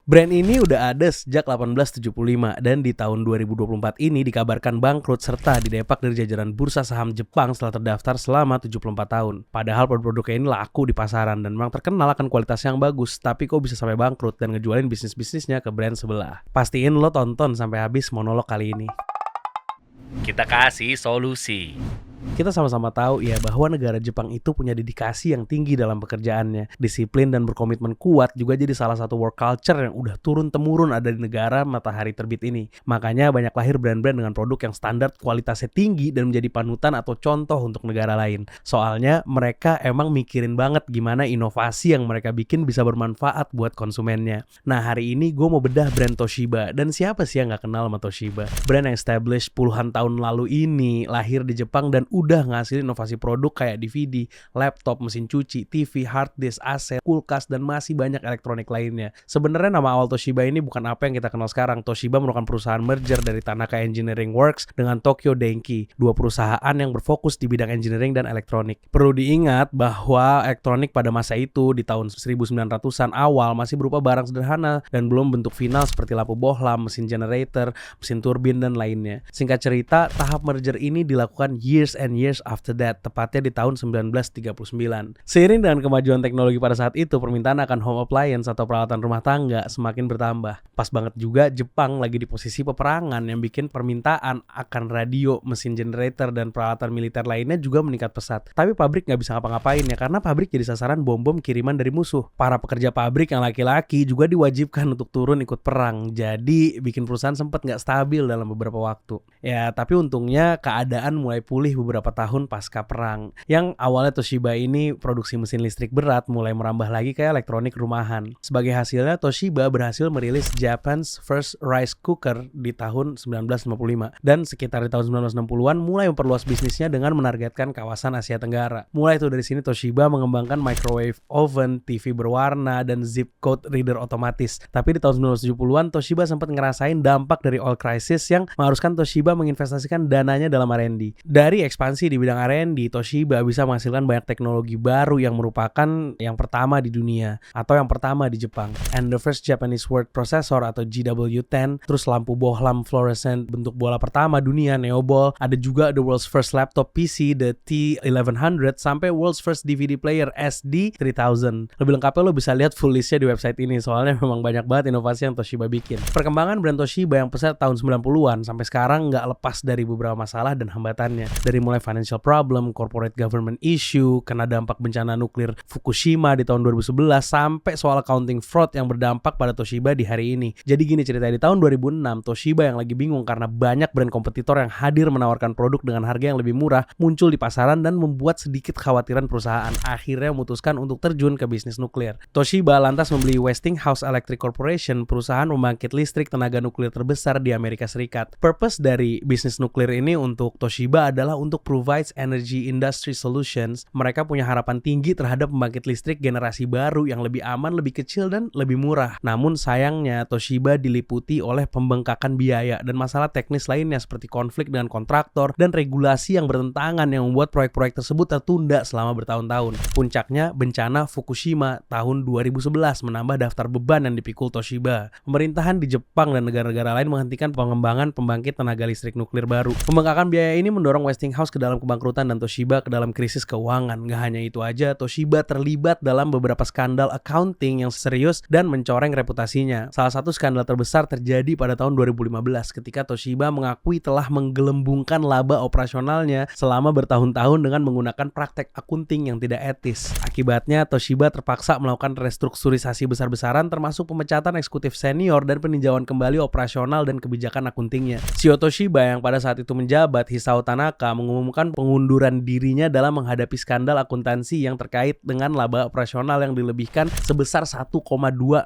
Brand ini udah ada sejak 1875 dan di tahun 2024 ini dikabarkan bangkrut serta didepak dari jajaran bursa saham Jepang setelah terdaftar selama 74 tahun. Padahal produk-produknya ini laku di pasaran dan memang terkenal akan kualitas yang bagus, tapi kok bisa sampai bangkrut dan ngejualin bisnis-bisnisnya ke brand sebelah. Pastiin lo tonton sampai habis monolog kali ini. Kita kasih solusi. Kita sama-sama tahu ya bahwa negara Jepang itu punya dedikasi yang tinggi dalam pekerjaannya. Disiplin dan berkomitmen kuat juga jadi salah satu work culture yang udah turun-temurun ada di negara matahari terbit ini. Makanya banyak lahir brand-brand dengan produk yang standar kualitasnya tinggi dan menjadi panutan atau contoh untuk negara lain. Soalnya mereka emang mikirin banget gimana inovasi yang mereka bikin bisa bermanfaat buat konsumennya. Nah, hari ini gue mau bedah brand Toshiba. Dan siapa sih yang gak kenal sama Toshiba? Brand yang established puluhan tahun lalu ini lahir di Jepang dan udah ngasilin inovasi produk kayak DVD, laptop, mesin cuci, TV, hard disk, AC, kulkas, dan masih banyak elektronik lainnya. Sebenarnya nama awal Toshiba ini bukan apa yang kita kenal sekarang. Toshiba merupakan perusahaan merger dari Tanaka Engineering Works dengan Tokyo Denki, dua perusahaan yang berfokus di bidang engineering dan elektronik. Perlu diingat bahwa elektronik pada masa itu di tahun 1900-an awal masih berupa barang sederhana dan belum bentuk final seperti lampu bohlam, mesin generator, mesin turbin, dan lainnya. Singkat cerita, tahap merger ini dilakukan years and years after that, tepatnya di tahun 1939. Seiring dengan kemajuan teknologi pada saat itu, permintaan akan home appliance atau peralatan rumah tangga semakin bertambah. Pas banget juga Jepang lagi di posisi peperangan yang bikin permintaan akan radio, mesin generator, dan peralatan militer lainnya juga meningkat pesat. Tapi pabrik nggak bisa ngapa-ngapain ya, karena pabrik jadi sasaran bom-bom kiriman dari musuh. Para pekerja pabrik yang laki-laki juga diwajibkan untuk turun ikut perang. Jadi bikin perusahaan sempat nggak stabil dalam beberapa waktu. Ya, tapi untungnya keadaan mulai pulih beberapa tahun pasca perang. Yang awalnya Toshiba ini produksi mesin listrik berat mulai merambah lagi ke elektronik rumahan. Sebagai hasilnya, Toshiba berhasil merilis Japan's first rice cooker di tahun 1955. Dan sekitar di tahun 1960-an mulai memperluas bisnisnya dengan menargetkan kawasan Asia Tenggara. Mulai itu dari sini Toshiba mengembangkan microwave oven, TV berwarna, dan zip code reader otomatis. Tapi di tahun 1970-an Toshiba sempat ngerasain dampak dari oil crisis yang mengharuskan Toshiba menginvestasikan dananya dalam R&D. Dari ekspansi di bidang R&D, Toshiba bisa menghasilkan banyak teknologi baru yang merupakan yang pertama di dunia atau yang pertama di Jepang. And the first Japanese word processor atau GW10, terus lampu bohlam fluorescent bentuk bola pertama dunia Neoball, ada juga the world's first laptop PC the T1100 sampai world's first DVD player SD3000. Lebih lengkapnya lo bisa lihat full listnya di website ini, soalnya memang banyak banget inovasi yang Toshiba bikin. Perkembangan brand Toshiba yang pesat tahun 90-an sampai sekarang nggak lepas dari beberapa masalah dan hambatannya. Dari mulai financial problem, corporate government issue, kena dampak bencana nuklir Fukushima di tahun 2011, sampai soal accounting fraud yang berdampak pada Toshiba di hari ini. Jadi gini ceritanya, di tahun 2006, Toshiba yang lagi bingung karena banyak brand kompetitor yang hadir menawarkan produk dengan harga yang lebih murah muncul di pasaran dan membuat sedikit kekhawatiran perusahaan. Akhirnya memutuskan untuk terjun ke bisnis nuklir. Toshiba lantas membeli Westinghouse Electric Corporation, perusahaan pembangkit listrik tenaga nuklir terbesar di Amerika Serikat. Purpose dari bisnis nuklir ini untuk Toshiba adalah untuk provides energy industry solutions. Mereka punya harapan tinggi terhadap pembangkit listrik generasi baru yang lebih aman, lebih kecil, dan lebih murah. Namun sayangnya Toshiba diliputi oleh pembengkakan biaya dan masalah teknis lainnya seperti konflik dengan kontraktor dan regulasi yang bertentangan yang membuat proyek-proyek tersebut tertunda selama bertahun-tahun. Puncaknya bencana Fukushima tahun 2011 menambah daftar beban yang dipikul Toshiba. Pemerintahan di Jepang dan negara-negara lain menghentikan pengembangan pembangkit tenaga listrik nuklir baru. Pembengkakan biaya ini mendorong Westinghouse ke dalam kebangkrutan dan Toshiba ke dalam krisis keuangan. Gak hanya itu aja, Toshiba terlibat dalam beberapa skandal accounting yang serius dan mencoreng reputasinya. Salah satu skandal terbesar terjadi pada tahun 2015 ketika Toshiba mengakui telah menggelembungkan laba operasionalnya selama bertahun-tahun dengan menggunakan praktek akunting yang tidak etis. Akibatnya Toshiba terpaksa melakukan restrukturisasi besar-besaran termasuk pemecatan eksekutif senior dan peninjauan kembali operasional dan kebijakan akuntingnya. CEO Toshiba yang pada saat itu menjabat, Hisao Tanaka, mengumumkan pengunduran dirinya dalam menghadapi skandal akuntansi yang terkait dengan laba operasional yang dilebihkan sebesar 1,2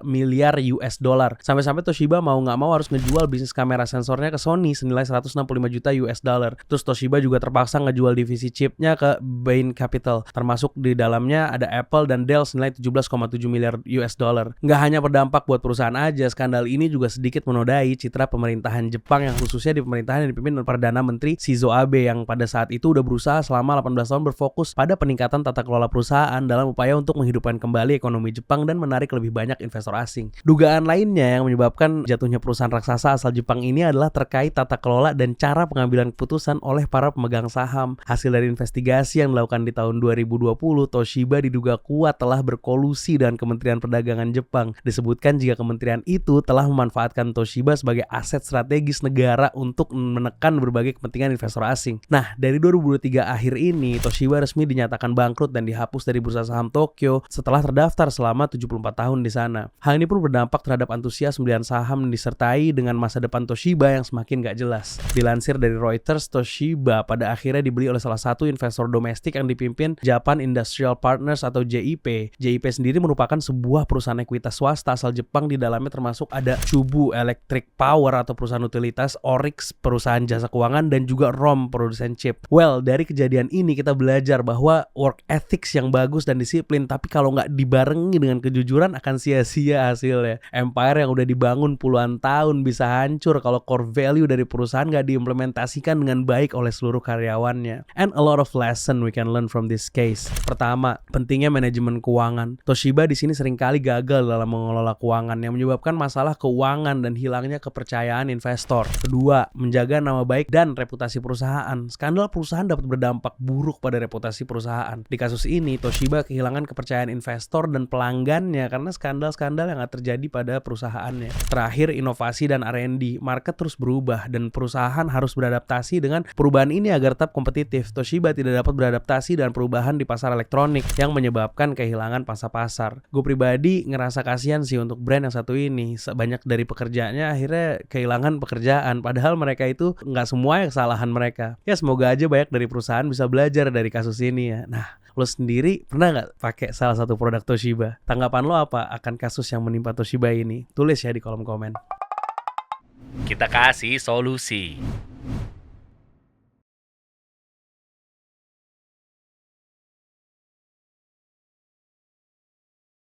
miliar US dollar. Sampai-sampai Toshiba mau nggak mau harus ngejual bisnis kamera sensornya ke Sony senilai 165 juta US dollar. Terus Toshiba juga terpaksa ngejual divisi chipnya ke Bain Capital, termasuk di dalamnya ada Apple dan Dell senilai 17,7 miliar US dollar. Nggak hanya berdampak buat perusahaan aja, skandal ini juga sedikit menodai citra pemerintahan Jepang yang khususnya di pemerintahan yang dipimpin oleh Perdana Menteri Shinzo Abe yang pada saat itu udah berusaha selama 18 tahun berfokus pada peningkatan tata kelola perusahaan dalam upaya untuk menghidupkan kembali ekonomi Jepang dan menarik lebih banyak investor asing. Dugaan lainnya yang menyebabkan jatuhnya perusahaan raksasa asal Jepang ini adalah terkait tata kelola dan cara pengambilan keputusan oleh para pemegang saham. Hasil dari investigasi yang dilakukan di tahun 2020, Toshiba diduga kuat telah berkolusi dengan Kementerian Perdagangan Jepang. Disebutkan jika kementerian itu telah memanfaatkan Toshiba sebagai aset strategis negara untuk menekan berbagai kepentingan investor asing. Nah, dari 2023 akhir ini, Toshiba resmi dinyatakan bangkrut dan dihapus dari bursa saham Tokyo setelah terdaftar selama 74 tahun di sana. Hal ini pun berdampak terhadap antusias pembelian saham disertai dengan masa depan Toshiba yang semakin gak jelas. Dilansir dari Reuters, Toshiba pada akhirnya dibeli oleh salah satu investor domestik yang dipimpin Japan Industrial Partners atau JIP. JIP sendiri merupakan sebuah perusahaan ekuitas swasta asal Jepang. Di dalamnya termasuk ada Chubu Electric Power atau perusahaan utilitas, Orix perusahaan jasa keuangan, dan juga ROM produsen chip. Well, dari kejadian ini kita belajar bahwa work ethics yang bagus dan disiplin tapi kalau nggak dibarengi dengan kejujuran akan sia-sia hasilnya. Empire yang udah dibangun puluhan tahun bisa hancur kalau core value dari perusahaan nggak diimplementasikan dengan baik oleh seluruh karyawannya. And a lot of lesson we can learn from this case. Pertama, pentingnya manajemen keuangan. Toshiba di sini seringkali gagal dalam mengelola keuangan yang menyebabkan masalah keuangan dan hilangnya kepercayaan investor. Kedua, menjaga nama baik dan reputasi perusahaan. Skandal perusahaan dapat berdampak buruk pada reputasi perusahaan. Di kasus ini, Toshiba kehilangan kepercayaan investor dan pelanggannya karena skandal-skandal yang terjadi pada perusahaannya. Terakhir, inovasi dan R&D. Market terus berubah dan perusahaan harus beradaptasi dengan perubahan ini agar tetap kompetitif. Toshiba tidak dapat beradaptasi dengan perubahan di pasar elektronik yang menyebabkan kehilangan pangsa pasar. Gue pribadi ngerasa kasihan sih untuk brand yang satu ini. Banyak dari pekerjaannya akhirnya kehilangan pekerjaan, padahal mereka itu nggak semua kesalahan mereka. Ya semoga aja banyak dari perusahaan bisa belajar dari kasus ini ya. Nah, lo sendiri pernah nggak pakai salah satu produk Toshiba? Tanggapan lo apa akan kasus yang menimpa Toshiba ini? Tulis ya di kolom komen. Kita kasih solusi.